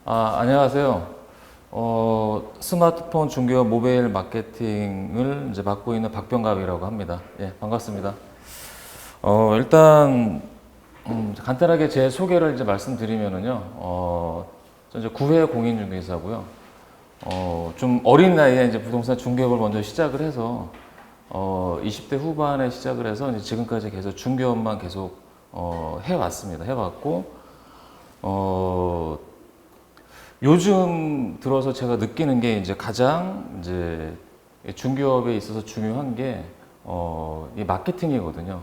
안녕하세요. 스마트폰 중개업 모바일 마케팅을 이제 맡고 있는 박병갑이라고 합니다. 예, 반갑습니다. 일단, 간단하게 제 소개를 이제 말씀드리면은요, 저 이제 9회 공인중개사고요. 좀 어린 나이에 이제 부동산 중개업을 먼저 시작을 해서, 20대 후반에 시작을 해서 이제 지금까지 계속 중개업만 계속, 해왔습니다. 해왔고, 요즘 들어서 제가 느끼는 게 이제 가장 이제 중개업에 있어서 중요한 게, 이 마케팅이거든요.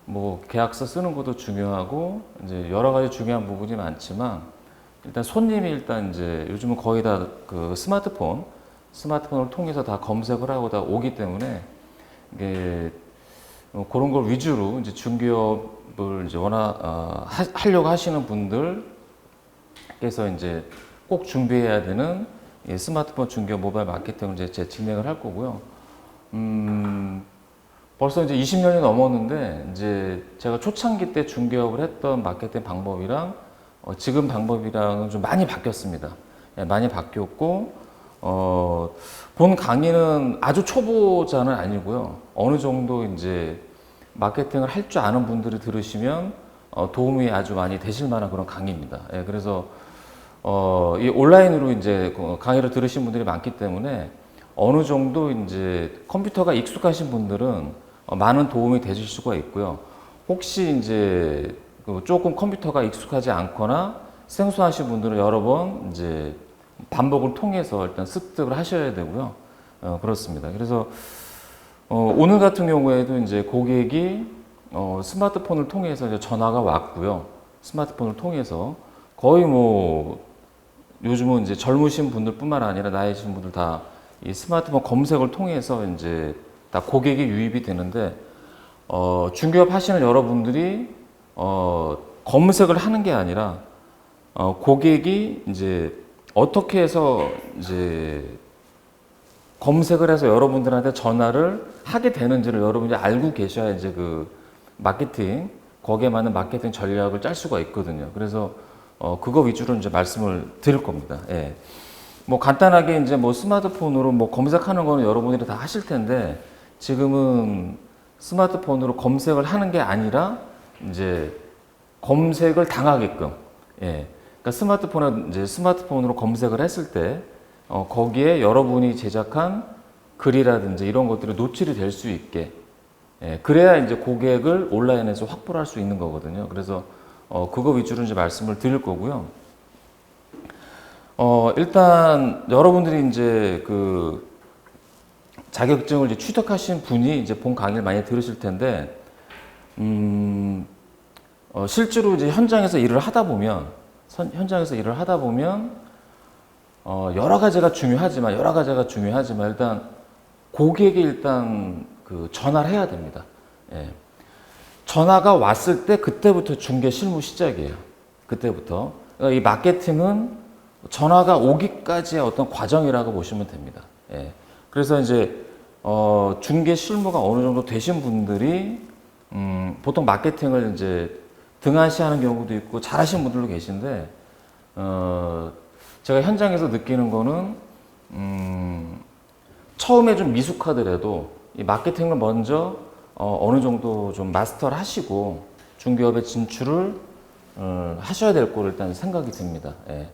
뭐 계약서 쓰는 것도 중요하고 이제 여러 가지 중요한 부분이 많지만 일단 손님이 일단 이제 요즘은 거의 다 그 스마트폰을 통해서 다 검색을 하고 다 오기 때문에 이게 그런 걸 위주로 이제 중개업을 이제 하려고 하시는 분들께서 이제 꼭 준비해야 되는 스마트폰 중개업 모바일 마케팅을 이제 진행을 할 거고요. 벌써 이제 20년이 넘었는데 이제 제가 초창기 때 중개업을 했던 마케팅 방법이랑 지금 방법이랑은 좀 많이 바뀌었습니다. 예, 많이 바뀌었고 본 강의는 아주 초보자는 아니고요. 어느 정도 이제 마케팅을 할 줄 아는 분들이 들으시면 도움이 아주 많이 되실 만한 그런 강의입니다. 예, 그래서 이 온라인으로 이제 강의를 들으신 분들이 많기 때문에 어느 정도 이제 컴퓨터가 익숙하신 분들은 많은 도움이 되실 수가 있고요. 혹시 이제 조금 컴퓨터가 익숙하지 않거나 생소하신 분들은 여러 번 이제 반복을 통해서 일단 습득을 하셔야 되고요. 그렇습니다. 그래서 오늘 같은 경우에도 이제 고객이 스마트폰을 통해서 이제 전화가 왔고요. 스마트폰을 통해서 거의 뭐 요즘은 이제 젊으신 분들뿐만 아니라 나이 드신 분들 다 이 스마트폰 검색을 통해서 이제 다 고객이 유입이 되는데 중개업 하시는 여러분들이 검색을 하는 게 아니라 고객이 이제 어떻게 해서 이제 검색을 해서 여러분들한테 전화를 하게 되는지를 여러분이 알고 계셔야 이제 그 마케팅 거기에 맞는 마케팅 전략을 짤 수가 있거든요. 그래서 그거 위주로 이제 말씀을 드릴 겁니다. 예. 뭐 간단하게 이제 뭐 스마트폰으로 뭐 검색하는 거는 여러분들이 다 하실 텐데 지금은 스마트폰으로 검색을 하는 게 아니라 이제 검색을 당하게끔, 예. 그러니까 스마트폰으로 검색을 했을 때 거기에 여러분이 제작한 글이라든지 이런 것들이 노출이 될 수 있게, 예. 그래야 이제 고객을 온라인에서 확보를 할 수 있는 거거든요. 그래서 그거 위주로 이제 말씀을 드릴 거고요. 일단 여러분들이 이제 그 자격증을 이제 취득하신 분이 이제 본 강의를 많이 들으실 텐데, 실제로 이제 현장에서 일을 하다 보면, 여러 가지가 중요하지만 일단 고객이 일단 그 전화를 해야 됩니다. 예. 전화가 왔을 때 그때부터 중개 실무 시작이에요. 그때부터. 그러니까 이 마케팅은 전화가 오기까지의 어떤 과정이라고 보시면 됩니다. 예. 그래서 이제 중개 실무가 어느 정도 되신 분들이 보통 마케팅을 이제 등한시하는 경우도 있고 잘하시는 분들도 계신데 제가 현장에서 느끼는 거는 처음에 좀 미숙하더라도 이 마케팅을 먼저 어느 정도 좀 마스터를 하시고 중개업에 진출을 하셔야 될 거로 일단 생각이 듭니다. 예.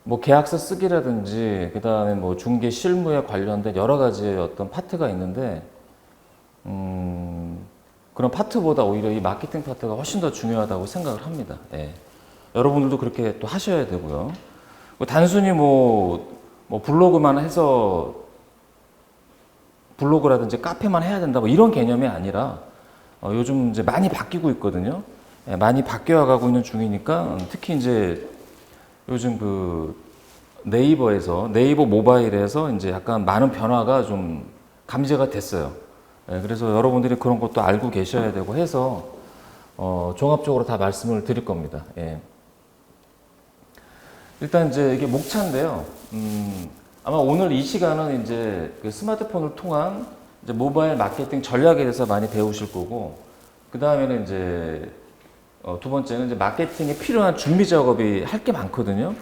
뭐 계약서 쓰기라든지 그다음에 뭐 중개 실무에 관련된 여러 가지의 어떤 파트가 있는데 그런 파트보다 오히려 이 마케팅 파트가 훨씬 더 중요하다고 생각을 합니다. 예. 여러분들도 그렇게 또 하셔야 되고요. 단순히 뭐 블로그만 해서 블로그라든지 카페만 해야 된다 뭐 이런 개념이 아니라 요즘 이제 많이 바뀌고 있거든요. 예, 많이 바뀌어가고 있는 중이니까 특히 이제 요즘 그 네이버 모바일에서 이제 약간 많은 변화가 좀 감지가 됐어요. 예, 그래서 여러분들이 그런 것도 알고 계셔야 되고 해서 종합적으로 다 말씀을 드릴 겁니다. 예. 일단 이제 이게 목차인데요. 아마 오늘 이 시간은 이제 그 스마트폰을 통한 이제 모바일 마케팅 전략에 대해서 많이 배우실 거고, 그 다음에는 이제 두 번째는 이제 마케팅에 필요한 준비 작업이 할 게 많거든요.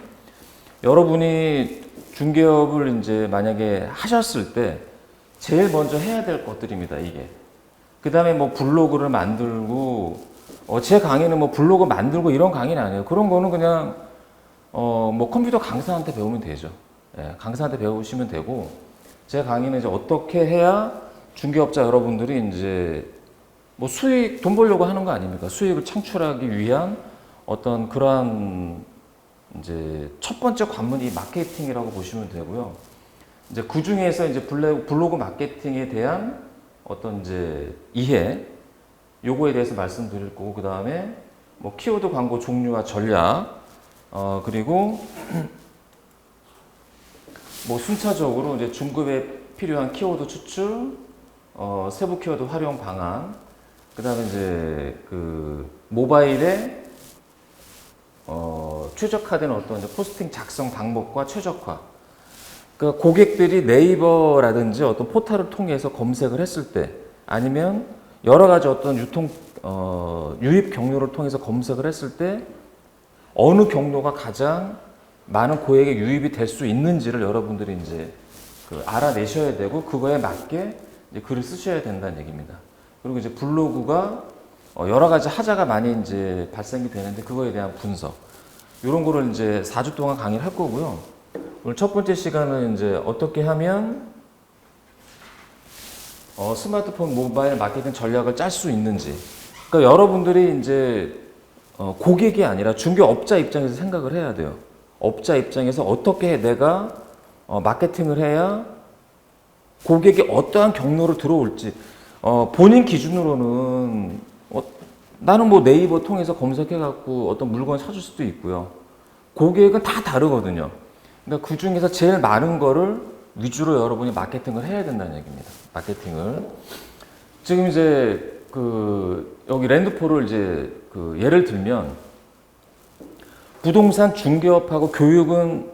여러분이 중개업을 이제 만약에 하셨을 때 제일 먼저 해야 될 것들입니다, 이게. 그 다음에 뭐 블로그를 만들고, 제 강의는 뭐 블로그 만들고 이런 강의는 아니에요. 그런 거는 그냥, 뭐 컴퓨터 강사한테 배우면 되죠. 예, 강사한테 배우시면 되고, 제 강의는 이제 어떻게 해야 중개업자 여러분들이 이제 뭐 수익, 돈 벌려고 하는 거 아닙니까? 수익을 창출하기 위한 어떤 그러한 이제 첫 번째 관문이 마케팅이라고 보시면 되고요. 이제 그 중에서 이제 블로그 마케팅에 대한 어떤 이제 이해, 요거에 대해서 말씀드릴 거고, 그 다음에 뭐 키워드 광고 종류와 전략, 그리고 뭐 순차적으로 이제 중급에 필요한 키워드 추출, 세부 키워드 활용 방안, 그 다음에 이제 그 모바일에 최적화된 어떤 이제 포스팅 작성 방법과 최적화. 그러니까 고객들이 네이버라든지 어떤 포털을 통해서 검색을 했을 때, 아니면 여러 가지 어떤 유입 경로를 통해서 검색을 했을 때 어느 경로가 가장 많은 고객에 유입이 될 수 있는지를 여러분들이 이제 알아내셔야 되고, 그거에 맞게 이제 글을 쓰셔야 된다는 얘기입니다. 그리고 이제 블로그가 여러 가지 하자가 많이 이제 발생이 되는데, 그거에 대한 분석, 이런 거를 이제 4주 동안 강의를 할 거고요. 오늘 첫 번째 시간은 이제 어떻게 하면 스마트폰 모바일 마케팅 전략을 짤 수 있는지. 그러니까 여러분들이 이제 고객이 아니라 중개업자 입장에서 생각을 해야 돼요. 업자 입장에서 어떻게 내가 마케팅을 해야 고객이 어떠한 경로로 들어올지, 본인 기준으로는 나는 뭐 네이버 통해서 검색해갖고 어떤 물건 찾을 수도 있고요. 고객은 다 다르거든요. 그러니까 그 중에서 제일 많은 거를 위주로 여러분이 마케팅을 해야 된다는 얘기입니다. 마케팅을. 지금 이제 여기 랜드포를 이제 예를 들면, 부동산 중개업하고 교육은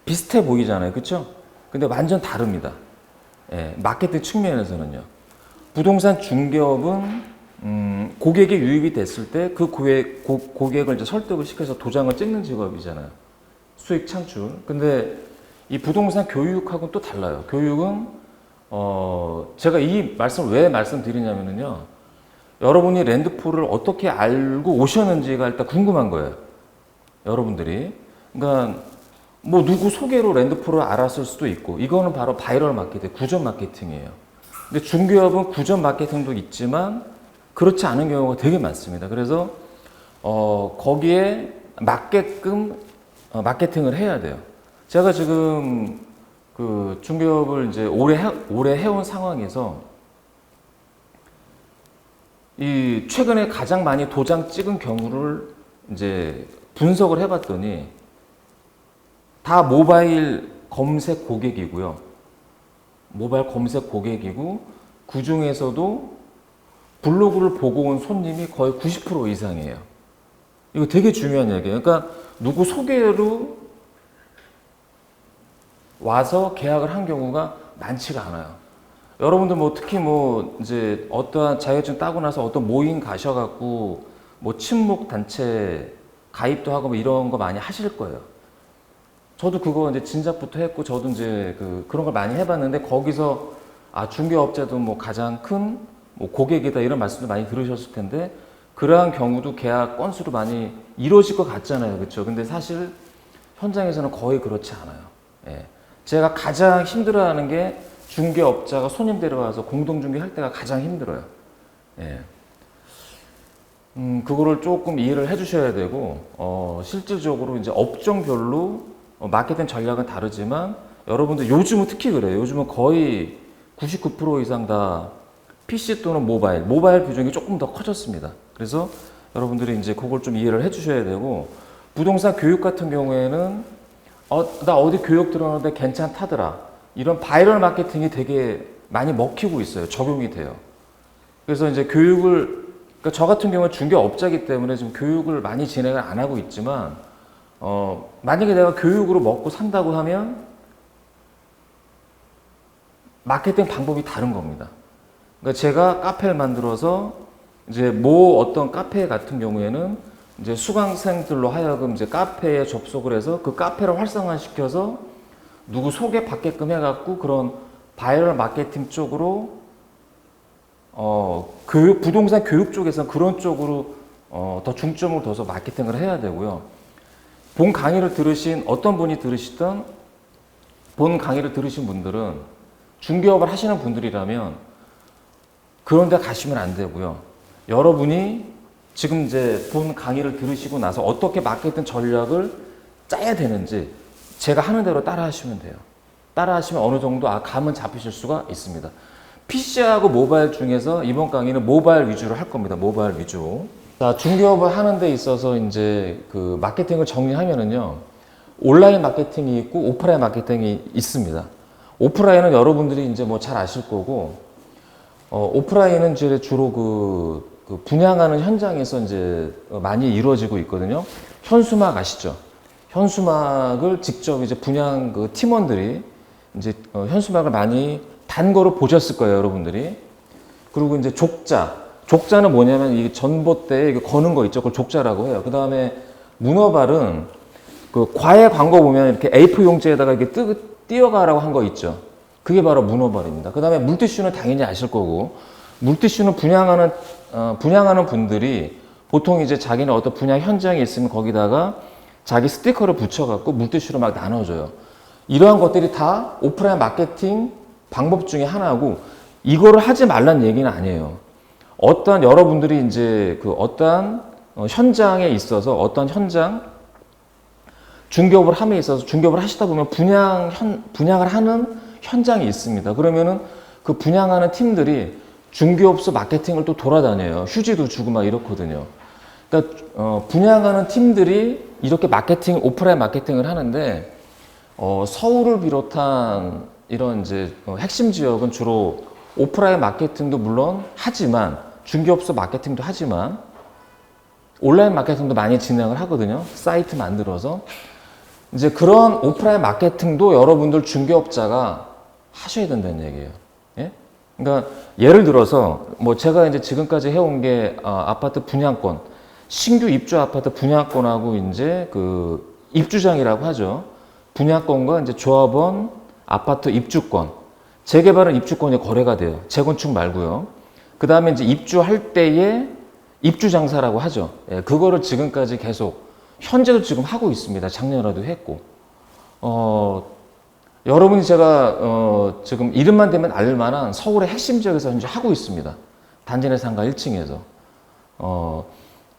비슷해 보이잖아요. 그렇죠? 근데 완전 다릅니다. 예, 마케팅 측면에서는요. 부동산 중개업은 고객이 유입이 됐을 때 그 고객을 이제 설득을 시켜서 도장을 찍는 직업이잖아요. 수익 창출. 근데 이 부동산 교육하고는 또 달라요. 교육은 제가 이 말씀을 왜 말씀드리냐면요. 여러분이 랜드포를 어떻게 알고 오셨는지가 일단 궁금한 거예요. 여러분들이. 그러니까 뭐 누구 소개로 랜드포를 알았을 수도 있고, 이거는 바로 바이럴 마케팅, 구전 마케팅이에요. 근데 중개업은 구전 마케팅도 있지만 그렇지 않은 경우가 되게 많습니다. 그래서 거기에 맞게끔 마케팅을 해야 돼요. 제가 지금 중개업을 이제 오래 해온 상황에서 이 최근에 가장 많이 도장 찍은 경우를 이제 분석을 해봤더니 다 모바일 검색 고객이고요. 모바일 검색 고객이고, 그 중에서도 블로그를 보고 온 손님이 거의 90% 이상이에요. 이거 되게 중요한 얘기예요. 그러니까 누구 소개로 와서 계약을 한 경우가 많지가 않아요. 여러분들 뭐 특히 뭐 이제 어떠한 자격증 따고 나서 어떤 모임 가셔갖고 뭐 친목 단체 가입도 하고 뭐 이런 거 많이 하실 거예요. 저도 그거 이제 진작부터 했고, 저도 이제 그런 걸 많이 해봤는데, 거기서 중개업자도 뭐 가장 큰 뭐 고객이다 이런 말씀도 많이 들으셨을 텐데, 그러한 경우도 계약 건수로 많이 이루어질 것 같잖아요. 그렇죠? 근데 사실 현장에서는 거의 그렇지 않아요. 예. 제가 가장 힘들어하는 게 중개업자가 손님 데려와서 공동중개 할 때가 가장 힘들어요. 예. 그거를 조금 이해를 해 주셔야 되고, 실질적으로 이제 업종별로 마케팅 전략은 다르지만, 여러분들 요즘은 특히 그래요. 요즘은 거의 99% 이상 다 PC 또는 모바일 비중이 조금 더 커졌습니다. 그래서 여러분들이 이제 그걸 좀 이해를 해 주셔야 되고, 부동산 교육 같은 경우에는 나 어디 교육 들었는데 괜찮다더라. 이런 바이럴 마케팅이 되게 많이 먹히고 있어요. 적용이 돼요. 그래서 이제 그러니까 저 같은 경우는 중개업자이기 때문에 지금 교육을 많이 진행을 안 하고 있지만, 만약에 내가 교육으로 먹고 산다고 하면 마케팅 방법이 다른 겁니다. 그러니까 제가 카페를 만들어서 이제 어떤 카페 같은 경우에는 이제 수강생들로 하여금 이제 카페에 접속을 해서 그 카페를 활성화시켜서 누구 소개받게끔 해갖고 그런 바이럴 마케팅 쪽으로 부동산 교육 쪽에서는 그런 쪽으로 더 중점을 둬서 마케팅을 해야 되고요. 본 강의를 들으신 어떤 분이 들으시든 본 강의를 들으신 분들은 중개업을 하시는 분들이라면 그런 데 가시면 안 되고요. 여러분이 지금 이제 본 강의를 들으시고 나서 어떻게 마케팅 전략을 짜야 되는지 제가 하는 대로 따라 하시면 돼요. 따라 하시면 어느 정도 감은 잡히실 수가 있습니다. PC하고 모바일 중에서 이번 강의는 모바일 위주로 할 겁니다. 모바일 위주. 자, 중개업을 하는 데 있어서 이제 그 마케팅을 정리하면은요. 온라인 마케팅이 있고 오프라인 마케팅이 있습니다. 오프라인은 여러분들이 이제 뭐 잘 아실 거고, 오프라인은 이제 주로 그 분양하는 현장에서 이제 많이 이루어지고 있거든요. 현수막 아시죠? 현수막을 직접 이제 분양 그 팀원들이 이제 현수막을 많이 단 거로 보셨을 거예요, 여러분들이. 그리고 이제 족자는 뭐냐면 이 전봇대에 거는 거 있죠. 그걸 족자라고 해요. 그 다음에 문어발은 그 과외 광고 보면 이렇게 A4 용지에다가 이렇게 띄어가라고 한 거 있죠. 그게 바로 문어발입니다. 그 다음에 물티슈는 당연히 아실 거고, 물티슈는 분양하는 분들이 보통 이제 자기는 어떤 분양 현장에 있으면 거기다가 자기 스티커를 붙여갖고 물티슈로 막 나눠줘요. 이러한 것들이 다 오프라인 마케팅 방법 중에 하나고, 이거를 하지 말란 얘기는 아니에요. 여러분들이 이제 어떠한 현장에 있어서 어떤 현장, 중개업을 함에 있어서 중개업을 하시다 보면 분양을 하는 현장이 있습니다. 그러면은 그 분양하는 팀들이 중개업소 마케팅을 또 돌아다녀요. 휴지도 주고 막 이렇거든요. 그러니까 분양하는 팀들이 이렇게 오프라인 마케팅을 하는데, 서울을 비롯한 이런 이제 핵심 지역은 주로 오프라인 마케팅도 물론 하지만, 중개업소 마케팅도 하지만 온라인 마케팅도 많이 진행을 하거든요. 사이트 만들어서. 이제 그런 오프라인 마케팅도 여러분들 중개업자가 하셔야 된다는 얘기예요. 예? 그러니까 예를 들어서 뭐 제가 이제 지금까지 해온 게 아파트 분양권, 신규 입주 아파트 분양권하고 이제 그 입주장이라고 하죠. 분양권과 이제 조합원 아파트 입주권, 재개발은 입주권이 거래가 돼요. 재건축 말고요. 그 다음에 이제 입주할 때에 입주장사라고 하죠. 예, 그거를 지금까지 계속 현재도 지금 하고 있습니다. 작년에도 했고. 여러분이 제가 지금 이름만 대면 알만한 서울의 핵심 지역에서 현재 하고 있습니다. 단지 내 상가 1층에서.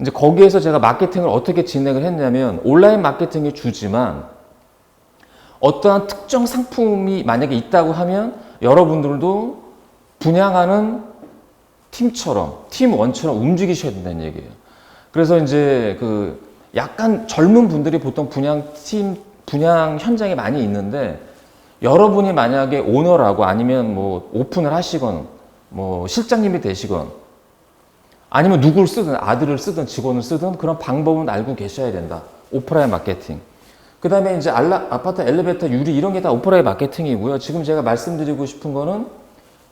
이제 거기에서 제가 마케팅을 어떻게 진행을 했냐면, 온라인 마케팅이 주지만 어떠한 특정 상품이 만약에 있다고 하면 여러분들도 분양하는 팀원처럼 움직이셔야 된다는 얘기예요. 그래서 이제 약간 젊은 분들이 보통 분양 현장에 많이 있는데, 여러분이 만약에 오너라고 아니면 뭐 오픈을 하시건 뭐 실장님이 되시건 아니면 누구를 쓰든 아들을 쓰든 직원을 쓰든 그런 방법은 알고 계셔야 된다. 오프라인 마케팅. 그 다음에 이제 아파트 엘리베이터 유리 이런 게 다 오프라인 마케팅이고요. 지금 제가 말씀드리고 싶은 거는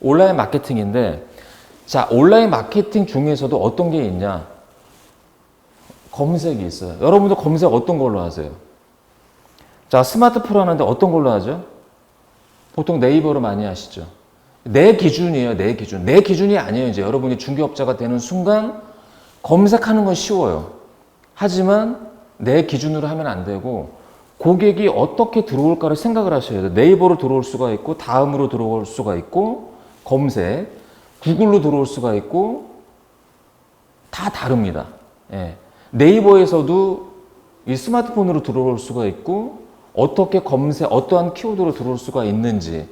온라인 마케팅인데, 자, 온라인 마케팅 중에서도 어떤 게 있냐? 검색이 있어요. 여러분들 검색 어떤 걸로 하세요? 자, 스마트폰 하는데 어떤 걸로 하죠? 보통 네이버로 많이 하시죠. 내 기준이에요, 내 기준. 내 기준이 아니에요. 이제 여러분이 중개업자가 되는 순간 검색하는 건 쉬워요. 하지만 내 기준으로 하면 안 되고, 고객이 어떻게 들어올까를 생각을 하셔야 돼요. 네이버로 들어올 수가 있고, 다음으로 들어올 수가 있고, 검색, 구글로 들어올 수가 있고, 다 다릅니다. 예. 네이버에서도 이 스마트폰으로 들어올 수가 있고, 어떻게 어떠한 키워드로 들어올 수가 있는지,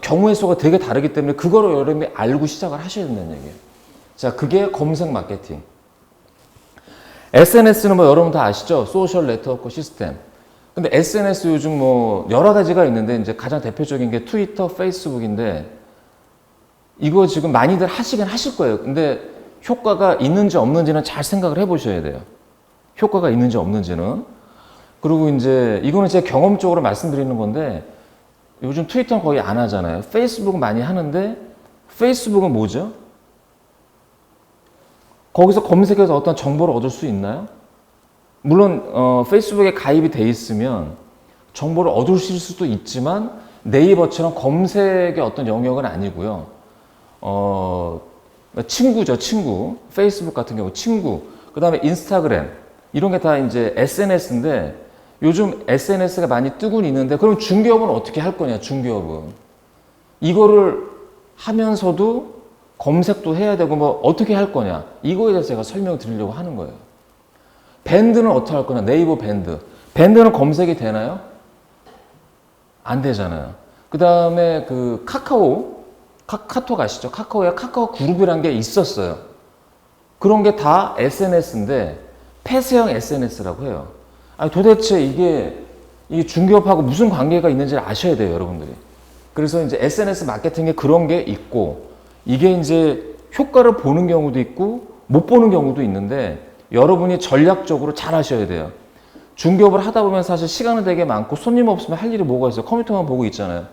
경우의 수가 되게 다르기 때문에 그거를 여러분이 알고 시작을 하셔야 된다는 얘기예요. 자, 그게 검색 마케팅. SNS는 뭐 여러분 다 아시죠? 소셜 네트워크 시스템. 근데 SNS 요즘 뭐 여러 가지가 있는데, 이제 가장 대표적인 게 트위터, 페이스북인데, 이거 지금 많이들 하시긴 하실 거예요. 근데 효과가 있는지 없는지는 잘 생각을 해 보셔야 돼요. 효과가 있는지 없는지는. 그리고 이제 이거는 제 경험적으로 말씀드리는 건데, 요즘 트위터는 거의 안 하잖아요. 페이스북은 많이 하는데, 페이스북은 뭐죠? 거기서 검색해서 어떤 정보를 얻을 수 있나요? 물론 페이스북에 가입이 돼 있으면 정보를 얻으실 수도 있지만 네이버처럼 검색의 어떤 영역은 아니고요. 친구죠, 친구. 페이스북 같은 경우 친구. 그 다음에 인스타그램. 이런 게 다 이제 SNS인데 요즘 SNS가 많이 뜨고 있는데 그럼 중개업은 어떻게 할 거냐, 중개업은. 이거를 하면서도 검색도 해야 되고 뭐 어떻게 할 거냐. 이거에 대해서 제가 설명을 드리려고 하는 거예요. 밴드는 어떻게 할 거냐, 네이버 밴드. 밴드는 검색이 되나요? 안 되잖아요. 그 다음에 그 카톡 아시죠? 카카오에 카카오 그룹이라는 게 있었어요. 그런 게 다 SNS인데 폐쇄형 SNS라고 해요. 아니 도대체 이게 중개업하고 무슨 관계가 있는지 아셔야 돼요, 여러분들이. 그래서 이제 SNS 마케팅에 그런 게 있고 이게 이제 효과를 보는 경우도 있고 못 보는 경우도 있는데 여러분이 전략적으로 잘 하셔야 돼요. 중개업을 하다 보면 사실 시간은 되게 많고 손님 없으면 할 일이 뭐가 있어요? 컴퓨터만 보고 있잖아요.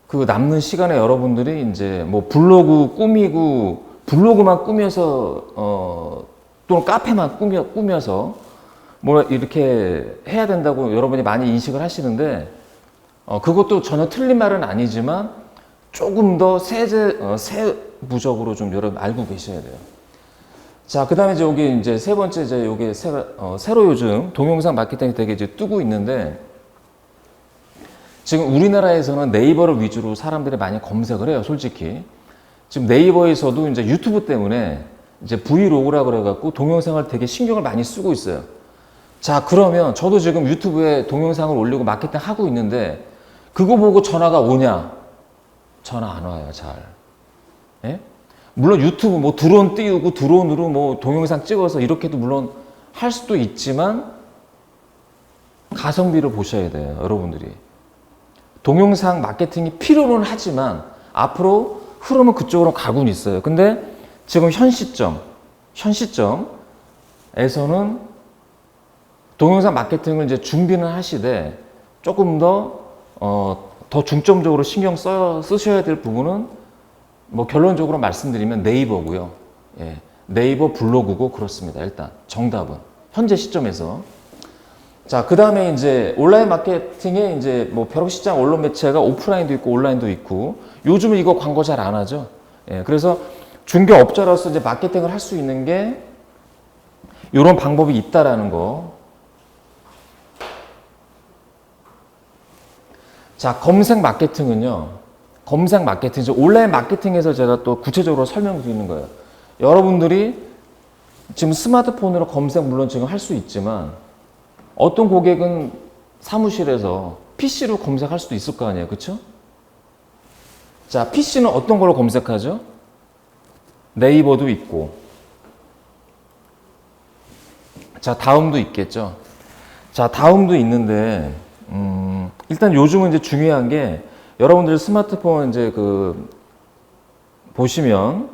그 남는 시간에 여러분들이 이제 뭐 블로그 꾸미고 블로그만 꾸며서 또는 카페만 꾸며서 뭐 이렇게 해야 된다고 여러분이 많이 인식을 하시는데 그것도 전혀 틀린 말은 아니지만 조금 더 세부적으로 좀 여러분 알고 계셔야 돼요. 자, 그 다음에 이제 여기 이제 세 번째 이제 여기 새로 요즘 동영상 마케팅이 되게 이제 뜨고 있는데 지금 우리나라에서는 네이버를 위주로 사람들이 많이 검색을 해요, 솔직히. 지금 네이버에서도 이제 유튜브 때문에 이제 브이로그라 그래갖고 동영상을 되게 신경을 많이 쓰고 있어요. 자, 그러면 저도 지금 유튜브에 동영상을 올리고 마케팅 하고 있는데 그거 보고 전화가 오냐? 전화 안 와요, 잘. 예? 물론 유튜브 뭐 드론 띄우고 드론으로 뭐 동영상 찍어서 이렇게도 물론 할 수도 있지만 가성비를 보셔야 돼요, 여러분들이. 동영상 마케팅이 필요는 하지만 앞으로 흐름은 그쪽으로 가고는 있어요. 근데 지금 현 시점에서는 동영상 마케팅을 이제 준비는 하시되 조금 더 중점적으로 신경 쓰셔야 될 부분은 뭐 결론적으로 말씀드리면 네이버고요. 예, 네이버 블로그고 그렇습니다. 일단 정답은 현재 시점에서. 자, 그 다음에 이제 온라인 마케팅에 이제 뭐 벼룩시장 언론 매체가 오프라인도 있고 온라인도 있고 요즘은 이거 광고 잘 안 하죠. 예, 그래서 중개업자로서 이제 마케팅을 할 수 있는 게 이런 방법이 있다라는 거. 자, 검색 마케팅은요. 검색 마케팅, 온라인 마케팅에서 제가 또 구체적으로 설명드리는 거예요. 여러분들이 지금 스마트폰으로 검색 물론 지금 할 수 있지만 어떤 고객은 사무실에서 PC로 검색할 수도 있을 거 아니에요. 그렇죠? 자, PC는 어떤 걸로 검색하죠? 네이버도 있고. 자, 다음도 있겠죠. 자, 다음도 있는데 일단 요즘은 이제 중요한 게 여러분들 스마트폰 이제 보시면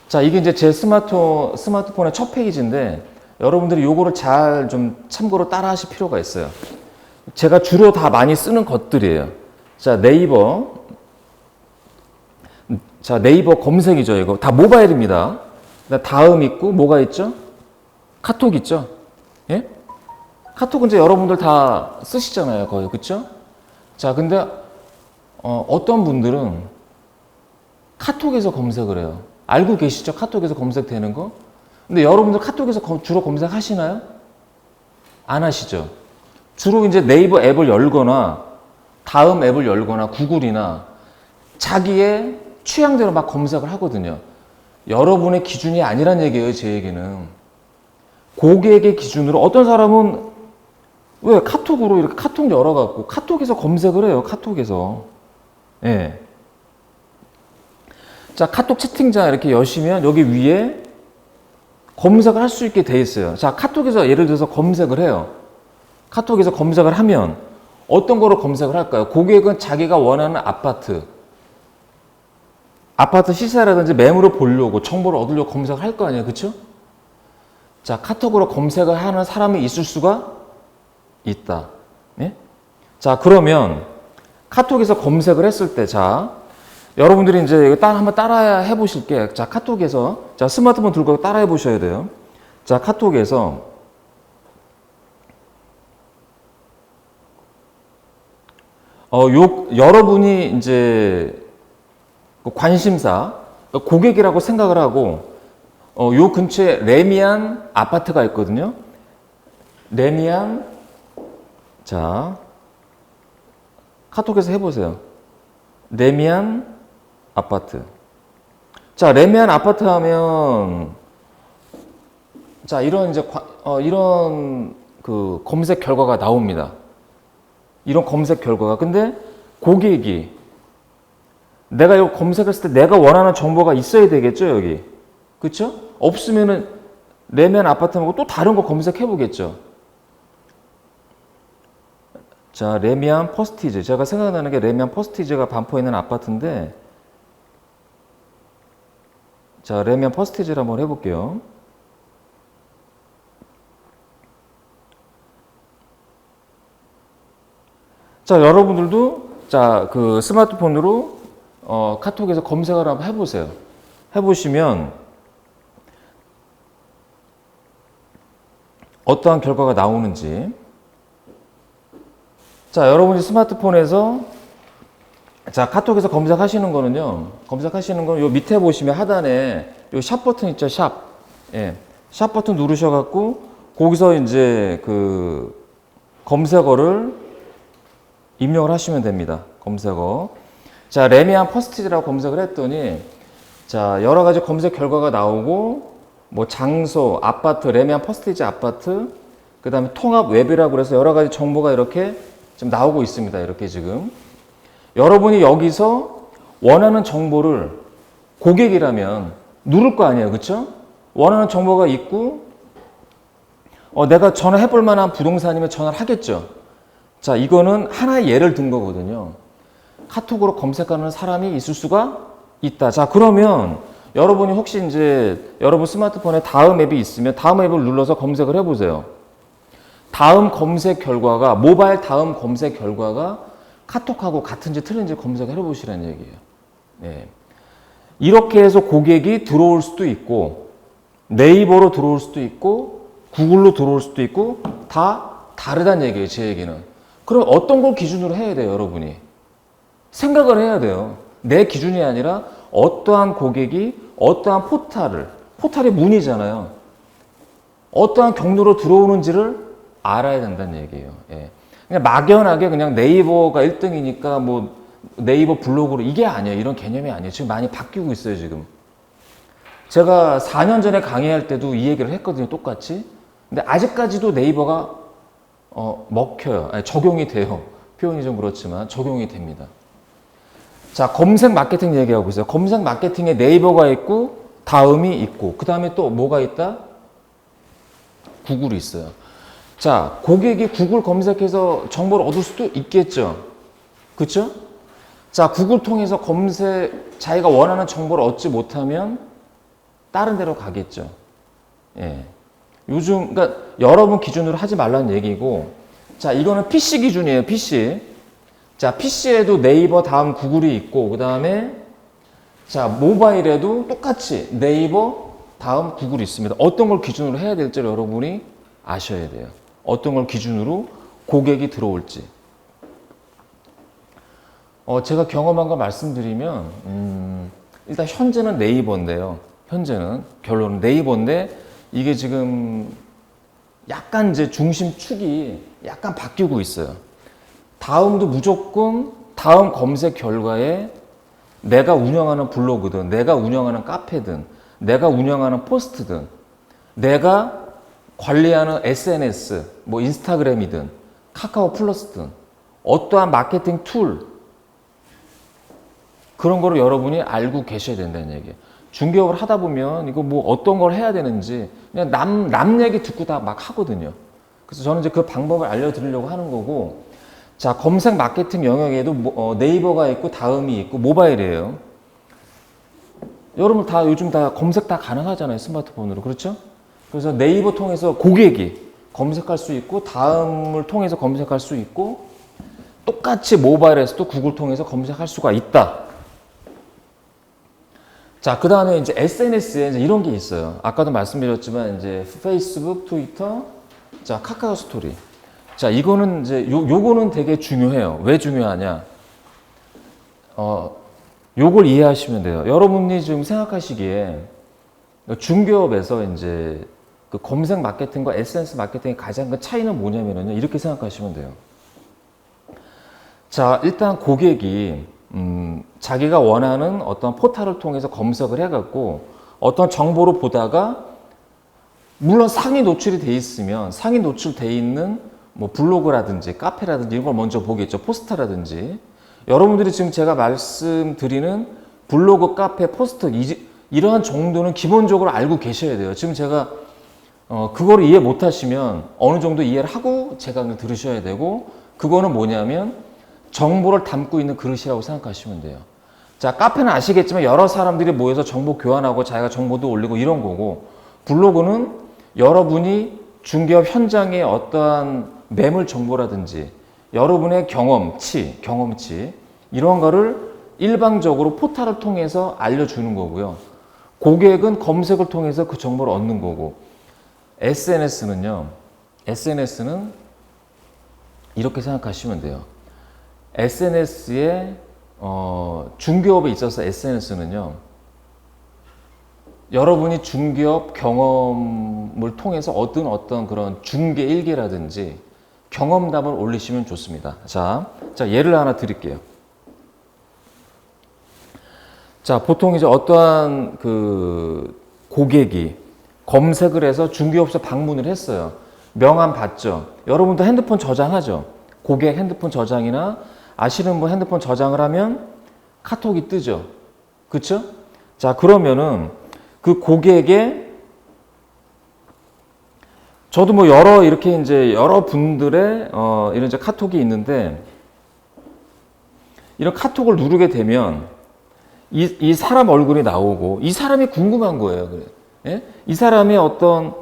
자, 이게 이제 제 스마트폰의 첫 페이지인데 여러분들이 요거를 잘 좀 참고로 따라 하실 필요가 있어요. 제가 주로 다 많이 쓰는 것들이에요. 자, 네이버 검색이죠. 이거 다 모바일입니다. 다음 있고 뭐가 있죠? 카톡 있죠? 예? 카톡은 이제 여러분들 다 쓰시잖아요, 거의. 그쵸? 자, 근데 어떤 분들은 카톡에서 검색을 해요. 알고 계시죠? 카톡에서 검색되는 거? 근데 여러분들 카톡에서 주로 검색하시나요? 안 하시죠? 주로 이제 네이버 앱을 열거나 다음 앱을 열거나 구글이나 자기의 취향대로 막 검색을 하거든요. 여러분의 기준이 아니란 얘기예요, 제 얘기는. 고객의 기준으로 어떤 사람은 왜 카톡으로 이렇게 카톡 열어갖고 카톡에서 검색을 해요, 카톡에서. 예. 자, 카톡 채팅창 이렇게 여시면 여기 위에 검색을 할 수 있게 돼 있어요. 자, 카톡에서 예를 들어서 검색을 해요. 카톡에서 검색을 하면 어떤 거로 검색을 할까요? 고객은 자기가 원하는 아파트 시세라든지 매물을 보려고 정보를 얻으려고 검색을 할 거 아니에요. 그쵸? 자, 카톡으로 검색을 하는 사람이 있을 수가 있다. 예? 자, 그러면 카톡에서 검색을 했을 때, 자, 여러분들이 이제 이거 한번 따라 해보실게. 자, 카톡에서. 자, 스마트폰 들고 따라 해보셔야 돼요. 자, 카톡에서. 여러분이 이제 관심사, 고객이라고 생각을 하고, 요 근처에 레미안 아파트가 있거든요. 레미안, 자, 카톡에서 해보세요. 레미안 아파트. 자, 레미안 아파트 하면, 자, 이런 이제, 이런 그 검색 결과가 나옵니다. 이런 검색 결과가. 근데 고객이, 내가 이거 검색했을 때 내가 원하는 정보가 있어야 되겠죠, 여기. 그쵸? 없으면은 레미안 아파트 말고 또 다른 거 검색해 보겠죠. 자, 레미안 퍼스티즈. 제가 생각나는 게 레미안 퍼스티즈가 반포에 있는 아파트인데, 자, 레미안 퍼스티즈를 한번 해볼게요. 자, 여러분들도 자, 그 스마트폰으로 카톡에서 검색을 한번 해보세요. 해보시면 어떠한 결과가 나오는지. 자, 여러분이 스마트폰에서 자, 카톡에서 검색하시는 거는요. 검색하시는 건 요 밑에 보시면 하단에 요 샵 버튼 있죠, 샵. 예. 샵 버튼 누르셔 갖고 거기서 이제 그 검색어를 입력을 하시면 됩니다. 검색어. 자, 레미안 퍼스티즈라고 검색을 했더니 자, 여러 가지 검색 결과가 나오고 뭐 장소, 아파트, 레미안 퍼스티즈 아파트, 그다음에 통합 웹이라고 그래서 여러 가지 정보가 이렇게 지금 나오고 있습니다. 이렇게 지금. 여러분이 여기서 원하는 정보를 고객이라면 누를 거 아니에요. 그렇죠? 원하는 정보가 있고 내가 전화해 볼 만한 부동산이면 전화를 하겠죠. 자, 이거는 하나의 예를 든 거거든요. 카톡으로 검색하는 사람이 있을 수가 있다. 자, 그러면 여러분이 혹시 이제 여러분 스마트폰에 다음 앱이 있으면 다음 앱을 눌러서 검색을 해보세요. 다음 검색 결과가, 모바일 다음 검색 결과가 카톡하고 같은지 틀린지 검색을 해보시라는 얘기예요. 네. 이렇게 해서 고객이 들어올 수도 있고, 네이버로 들어올 수도 있고, 구글로 들어올 수도 있고, 다 다르다는 얘기예요, 제 얘기는. 그럼 어떤 걸 기준으로 해야 돼요, 여러분이? 생각을 해야 돼요. 내 기준이 아니라 어떠한 고객이 어떠한 포탈이 문이잖아요. 어떠한 경로로 들어오는지를 알아야 된다는 얘기예요. 예. 그냥 막연하게 그냥 네이버가 1등이니까 뭐 네이버 블로그로 이게 아니에요. 이런 개념이 아니에요. 지금 많이 바뀌고 있어요, 지금. 제가 4년 전에 강의할 때도 이 얘기를 했거든요, 똑같이. 근데 아직까지도 네이버가 먹혀요. 아니, 적용이 돼요. 표현이 좀 그렇지만 적용이 됩니다. 자, 검색 마케팅 얘기하고 있어요. 검색 마케팅에 네이버가 있고 다음이 있고 그 다음에 또 뭐가 있다? 구글이 있어요. 자, 고객이 구글 검색해서 정보를 얻을 수도 있겠죠. 그렇죠? 자, 구글 통해서 자기가 원하는 정보를 얻지 못하면 다른 데로 가겠죠. 예. 요즘 그러니까 여러분 기준으로 하지 말라는 얘기고, 자, 이거는 PC 기준이에요. PC. 자, PC에도 네이버 다음 구글이 있고, 그 다음에, 자, 모바일에도 똑같이 네이버 다음 구글이 있습니다. 어떤 걸 기준으로 해야 될지를 여러분이 아셔야 돼요. 어떤 걸 기준으로 고객이 들어올지. 제가 경험한 거 말씀드리면, 일단 현재는 네이버인데요. 현재는, 결론은 네이버인데, 이게 지금 약간 이제 중심축이 약간 바뀌고 있어요. 다음도 무조건 다음 검색 결과에 내가 운영하는 블로그든, 내가 운영하는 카페든, 내가 운영하는 포스트든, 내가 관리하는 SNS, 뭐 인스타그램이든, 카카오 플러스든, 어떠한 마케팅 툴, 그런 거를 여러분이 알고 계셔야 된다는 얘기예요. 중개업을 하다 보면 이거 뭐 어떤 걸 해야 되는지 그냥 남 얘기 듣고 다 막 하거든요. 그래서 저는 이제 그 방법을 알려드리려고 하는 거고, 자, 검색 마케팅 영역에도 네이버가 있고 다음이 있고 모바일이에요. 여러분 다 요즘 다 검색 다 가능하잖아요, 스마트폰으로. 그렇죠? 그래서 네이버 통해서 고객이 검색할 수 있고 다음을 통해서 검색할 수 있고 똑같이 모바일에서도 구글 통해서 검색할 수가 있다. 자, 그 다음에 이제 SNS에 이제 이런 게 있어요. 아까도 말씀드렸지만 이제 페이스북, 트위터, 자, 카카오 스토리. 자, 이거는 이제 요거는 되게 중요해요. 왜 중요하냐? 요걸 이해하시면 돼요. 여러분이 지금 생각하시기에 중개업에서 이제 그 검색 마케팅과 SNS 마케팅의 가장 큰 차이는 뭐냐면요. 이렇게 생각하시면 돼요. 자, 일단 고객이 자기가 원하는 어떤 포털을 통해서 검색을 해갖고 어떤 정보를 보다가 물론 상위 노출이 돼 있으면 상위 노출돼 있는 뭐 블로그라든지 카페라든지 이런 걸 먼저 보겠죠. 포스터라든지. 여러분들이 지금 제가 말씀드리는 블로그, 카페, 포스터 이러한 정도는 기본적으로 알고 계셔야 돼요. 지금 제가 그거를 이해 못 하시면 어느 정도 이해를 하고 제 강의를 들으셔야 되고 그거는 뭐냐면 정보를 담고 있는 그릇이라고 생각하시면 돼요. 자, 카페는 아시겠지만 여러 사람들이 모여서 정보 교환하고 자기가 정보도 올리고 이런 거고 블로그는 여러분이 중개업 현장의 어떠한 매물 정보라든지 여러분의 경험치 이런 거를 일방적으로 포털을 통해서 알려주는 거고요. 고객은 검색을 통해서 그 정보를 얻는 거고 SNS는 이렇게 생각하시면 돼요. SNS에 중개업에 있어서 SNS는요. 여러분이 중개업 경험을 통해서 얻은 어떤 그런 중개 일기라든지 경험담을 올리시면 좋습니다. 자, 예를 하나 드릴게요. 자, 보통 이제 어떠한 그 고객이 검색을 해서 중개업소 방문을 했어요. 명함 받죠. 여러분도 핸드폰 저장하죠. 고객 핸드폰 저장이나 아시는 분 핸드폰 저장을 하면 카톡이 뜨죠. 그쵸? 자, 그러면은 그 고객의 저도 뭐 이렇게 이제 여러 분들의 이런 이제 카톡이 있는데 이런 카톡을 누르게 되면 이 사람 얼굴이 나오고 이 사람이 궁금한 거예요. 예? 이 사람의 어떤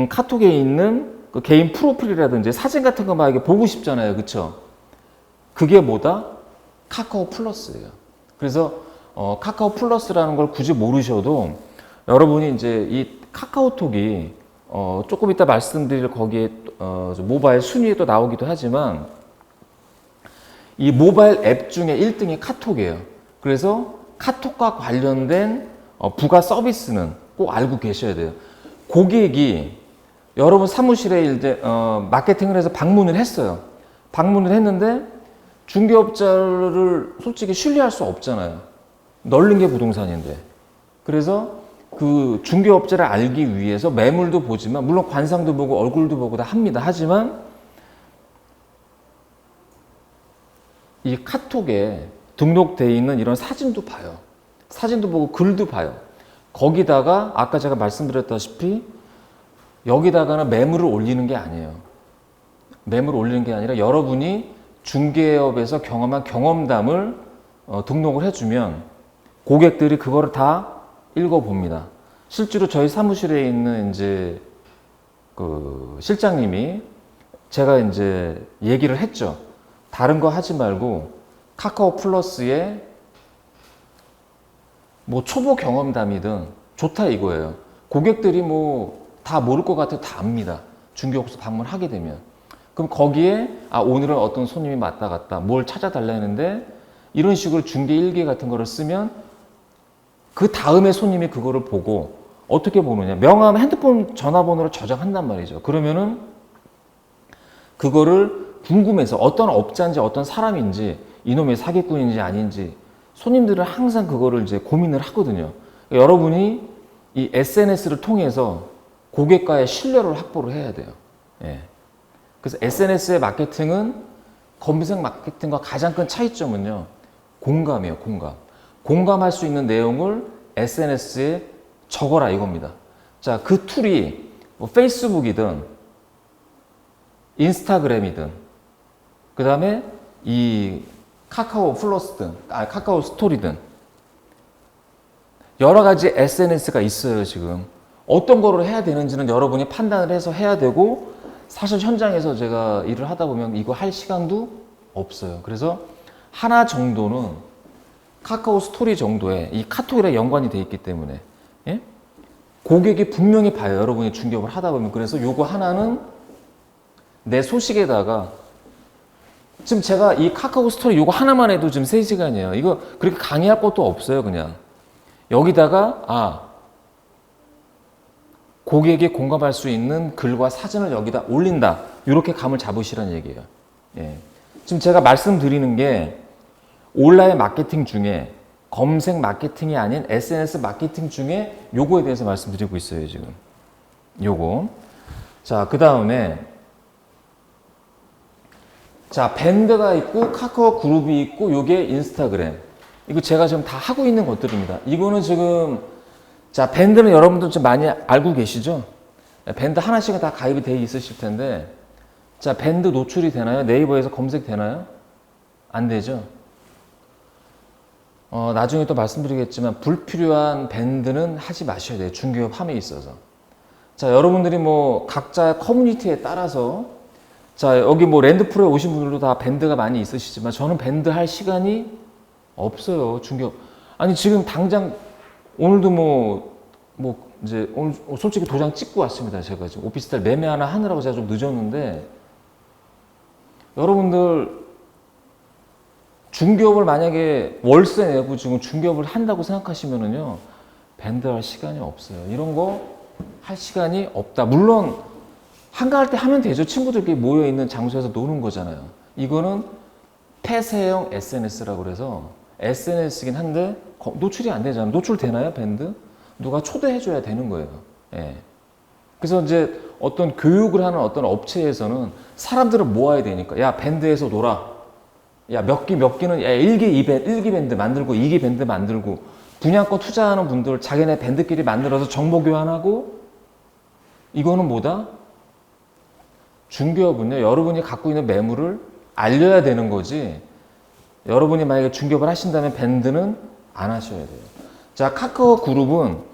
카톡에 있는 그 개인 프로필이라든지 사진 같은 거 막 이렇게 보고 싶잖아요. 그쵸? 그게 뭐다? 카카오 플러스예요. 그래서 카카오 플러스라는 걸 굳이 모르셔도 여러분이 이제 이 카카오톡이 조금 이따 말씀드릴 거기에 모바일 순위에 또 나오기도 하지만 이 모바일 앱 중에 1등이 카톡이에요. 그래서 카톡과 관련된 부가 서비스는 꼭 알고 계셔야 돼요. 고객이 여러분 사무실에 이제 마케팅을 해서 방문을 했어요. 방문을 했는데 중개업자를 솔직히 신뢰할 수 없잖아요. 널린 게 부동산인데. 그래서 그 중개업자를 알기 위해서 매물도 보지만 물론 관상도 보고 얼굴도 보고 다 합니다. 하지만 이 카톡에 등록되어 있는 이런 사진도 봐요. 사진도 보고 글도 봐요. 거기다가 아까 제가 말씀드렸다시피 여기다가는 매물을 올리는 게 아니에요. 매물을 올리는 게 아니라 여러분이 중개업에서 경험한 경험담을 등록을 해주면 고객들이 그거를 다 읽어봅니다. 실제로 저희 사무실에 있는 이제 그 실장님이 제가 이제 얘기를 했죠. 다른 거 하지 말고 카카오 플러스에 뭐 초보 경험담이든 좋다 이거예요. 고객들이 뭐 다 모를 것 같아도 다 압니다. 중개업소 방문하게 되면. 그럼 거기에 오늘은 어떤 손님이 왔다 갔다 뭘 찾아달라는데 이런 식으로 중개 일기 같은 거를 쓰면 그 다음에 손님이 그거를 보고 어떻게 보느냐. 명함 핸드폰 전화번호를 저장한단 말이죠. 그러면은 그거를 궁금해서 어떤 업자인지 어떤 사람인지 이놈의 사기꾼인지 아닌지 손님들은 항상 그거를 이제 고민을 하거든요. 그러니까 여러분이 이 SNS를 통해서 고객과의 신뢰를 확보를 해야 돼요. 예. 그래서 SNS의 마케팅은 검색 마케팅과 가장 큰 차이점은요. 공감이에요. 공감할 수 있는 내용을 SNS에 적어라 이겁니다. 자, 그 툴이 뭐 페이스북이든 인스타그램이든 그 다음에 이 카카오 플러스든 카카오 스토리든 여러 가지 SNS가 있어요. 지금 어떤 거를 해야 되는지는 여러분이 판단을 해서 해야 되고 사실 현장에서 제가 일을 하다 보면 이거 할 시간도 없어요. 그래서 하나 정도는 카카오 스토리 정도의 이 카톡이랑 연관이 돼 있기 때문에 예? 고객이 분명히 봐요. 여러분이 중개업을 하다 보면. 그래서 요거 하나는 내 소식에다가 지금 제가 이 카카오 스토리 요거 하나만 해도 지금 3시간이에요. 이거 그렇게 강의할 것도 없어요. 그냥 여기다가 고객이 공감할 수 있는 글과 사진을 여기다 올린다. 이렇게 감을 잡으시라는 얘기예요. 예. 지금 제가 말씀드리는 게 온라인 마케팅 중에 검색 마케팅이 아닌 SNS 마케팅 중에 요거에 대해서 말씀드리고 있어요, 지금. 요거. 자, 그 다음에 자, 밴드가 있고 카카오 그룹이 있고 요게 인스타그램. 이거 제가 지금 다 하고 있는 것들입니다. 이거는 지금 자, 밴드는 여러분들 좀 많이 알고 계시죠? 밴드 하나씩은 다 가입이 되어 있으실 텐데 자, 밴드 노출이 되나요? 네이버에서 검색되나요? 안 되죠? 나중에 또 말씀드리겠지만 불필요한 밴드는 하지 마셔야 돼요. 중개업 함에 있어서. 자, 여러분들이 뭐 각자 커뮤니티에 따라서 자, 여기 뭐 랜드프로에 오신 분들도 다 밴드가 많이 있으시지만 저는 밴드 할 시간이 없어요. 중개업. 아니, 지금 당장 오늘도 이제 오늘 솔직히 도장 찍고 왔습니다. 제가 지금 오피스텔 매매 하나 하느라고 제가 좀 늦었는데 여러분들 중개업을 만약에 월세 내고 지금 중개업을 한다고 생각하시면은요, 밴드 할 시간이 없어요. 이런 거 할 시간이 없다. 물론 한가할 때 하면 되죠. 친구들끼리 모여 있는 장소에서 노는 거잖아요. 이거는 폐쇄형 SNS라고 그래서 SNS긴 한데 노출이 안 되잖아요. 노출 되나요, 밴드? 누가 초대해줘야 되는 거예요. 예. 그래서 이제 어떤 교육을 하는 어떤 업체에서는 사람들을 모아야 되니까 야, 밴드에서 놀아. 야, 몇 기는 야, 1기 밴드 만들고 2기 밴드 만들고 분양권 투자하는 분들 자기네 밴드끼리 만들어서 정보 교환하고 이거는 뭐다? 중개업은요, 여러분이 갖고 있는 매물을 알려야 되는 거지. 여러분이 만약에 중개업을 하신다면 밴드는 안 하셔야 돼요. 자, 카카오 그룹은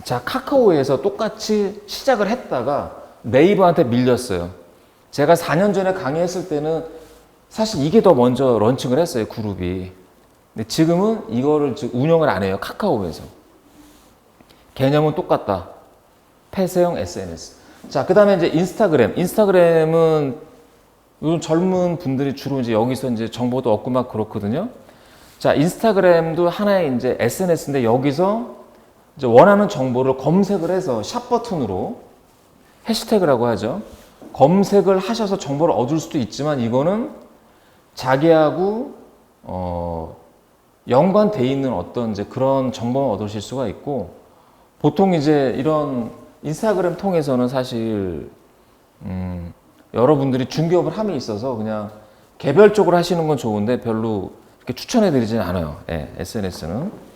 자, 카카오에서 똑같이 시작을 했다가 네이버한테 밀렸어요. 제가 4년 전에 강의했을 때는 사실 이게 더 먼저 런칭을 했어요, 그룹이. 근데 지금은 이거를 운영을 안 해요, 카카오에서. 개념은 똑같다. 폐쇄형 SNS. 자, 그 다음에 이제 인스타그램. 인스타그램은 요즘 젊은 분들이 주로 이제 여기서 이제 정보도 얻고 막 그렇거든요. 자, 인스타그램도 하나의 이제 SNS인데 여기서 이제 원하는 정보를 검색을 해서 샵 버튼으로 해시태그라고 하죠. 검색을 하셔서 정보를 얻을 수도 있지만 이거는 자기하고 연관돼 있는 어떤 이제 그런 정보를 얻으실 수가 있고 보통 이제 이런 인스타그램 통해서는 사실 여러분들이 중개업을 함에 있어서 그냥 개별적으로 하시는 건 좋은데 별로 이렇게 추천해 드리진 않아요. 예, SNS는.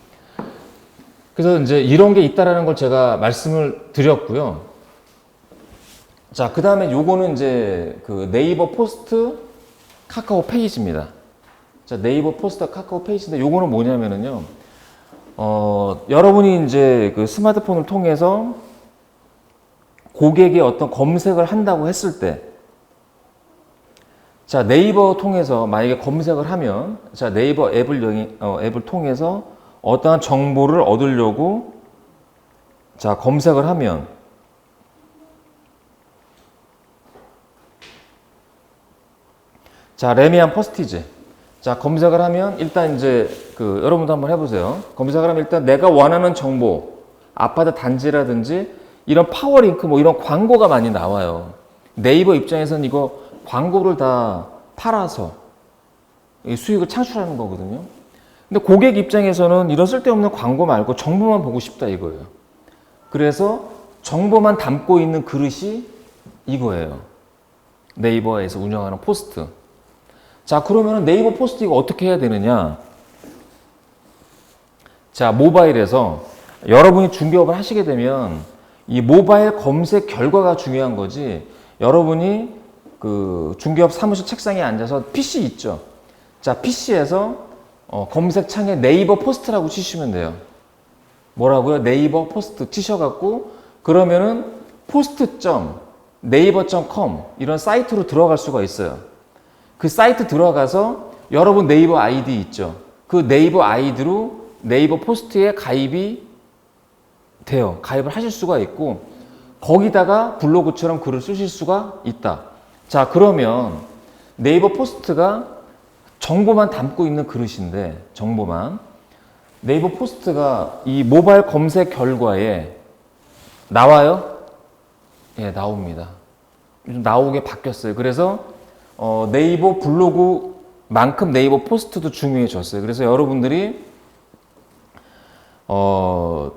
그래서 이제 이런 게 있다라는 걸 제가 말씀을 드렸고요. 자, 그 다음에 요거는 이제 그 네이버 포스트 카카오 페이지입니다. 자, 네이버 포스트 카카오 페이지인데 요거는 뭐냐면은요, 여러분이 이제 그 스마트폰을 통해서 고객이 어떤 검색을 한다고 했을 때, 자, 네이버 통해서 만약에 검색을 하면, 자, 네이버 앱을 통해서 어떠한 정보를 얻으려고, 자, 검색을 하면, 자, 레미안 퍼스티지. 자, 검색을 하면 일단 이제 여러분도 한번 해보세요. 검색을 하면 일단 내가 원하는 정보, 아파트 단지라든지 이런 파워링크 뭐 이런 광고가 많이 나와요. 네이버 입장에서는 이거 광고를 다 팔아서 수익을 창출하는 거거든요. 근데 고객 입장에서는 이런 쓸데없는 광고 말고 정보만 보고 싶다 이거예요. 그래서 정보만 담고 있는 그릇이 이거예요. 네이버에서 운영하는 포스트. 자, 그러면 네이버 포스트 이거 어떻게 해야 되느냐? 자, 모바일에서 여러분이 중개업을 하시게 되면 이 모바일 검색 결과가 중요한 거지. 여러분이 그 중개업 사무실 책상에 앉아서 PC 있죠? 자, PC에서 검색창에 네이버 포스트라고 치시면 돼요. 뭐라고요? 네이버 포스트 치셔갖고 그러면은 post.naver.com 이런 사이트로 들어갈 수가 있어요. 그 사이트 들어가서 여러분 네이버 아이디 있죠? 그 네이버 아이디로 네이버 포스트에 가입이 돼요. 가입을 하실 수가 있고 거기다가 블로그처럼 글을 쓰실 수가 있다. 자, 그러면 네이버 포스트가 정보만 담고 있는 그릇인데 정보만 네이버 포스트가 이 모바일 검색 결과에 나와요? 예, 나옵니다. 요즘 나오게 바뀌었어요. 그래서 네이버 블로그만큼 네이버 포스트도 중요해졌어요. 그래서 여러분들이 그러니까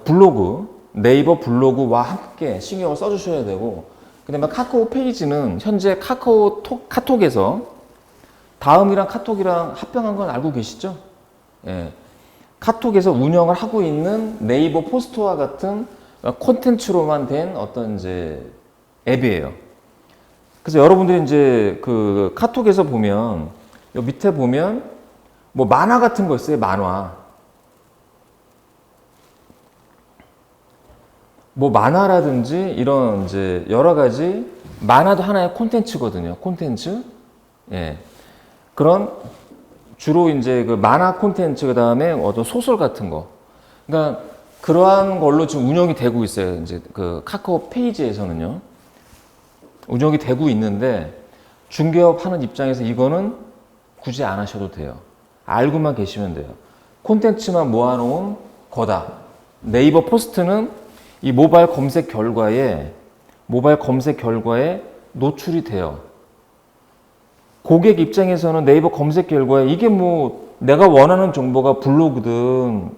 블로그, 네이버 블로그와 함께 신경을 써주셔야 되고, 그다음에 카카오 페이지는 현재 카톡에서 다음이랑 카톡이랑 합병한 건 알고 계시죠? 예. 카톡에서 운영을 하고 있는 네이버 포스트와 같은 콘텐츠로만 된 어떤 이제 앱이에요. 그래서 여러분들이 이제 그 카톡에서 보면, 요 밑에 보면 뭐 만화 같은 거 있어요, 만화. 뭐 만화라든지 이런 이제 여러 가지 만화도 하나의 콘텐츠거든요. 콘텐츠. 예. 그런 주로 이제 그 만화 콘텐츠 그다음에 어떤 소설 같은 거. 그러니까 그러한 걸로 지금 운영이 되고 있어요. 이제 그 카카오 페이지에서는요. 운영이 되고 있는데 중개업 하는 입장에서 이거는 굳이 안 하셔도 돼요. 알고만 계시면 돼요. 콘텐츠만 모아놓은 거다. 네이버 포스트는 이 모바일 검색 결과에 노출이 돼요. 고객 입장에서는 네이버 검색 결과에 이게 뭐 내가 원하는 정보가 블로그든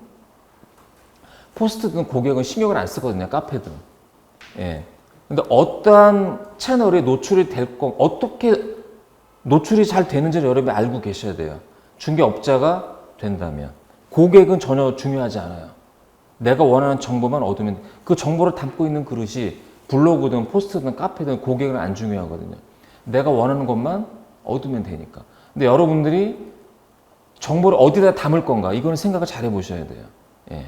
포스트든 고객은 신경을 안 쓰거든요. 카페든. 예. 근데 어떠한 채널에 노출이 어떻게 노출이 잘 되는지를 여러분이 알고 계셔야 돼요. 중개업자가 된다면. 고객은 전혀 중요하지 않아요. 내가 원하는 정보만 얻으면 그 정보를 담고 있는 그릇이 블로그든 포스트든 카페든 고객은 안 중요하거든요. 내가 원하는 것만 얻으면 되니까. 근데 여러분들이 정보를 어디다 담을 건가 이거는 생각을 잘 해보셔야 돼요. 예.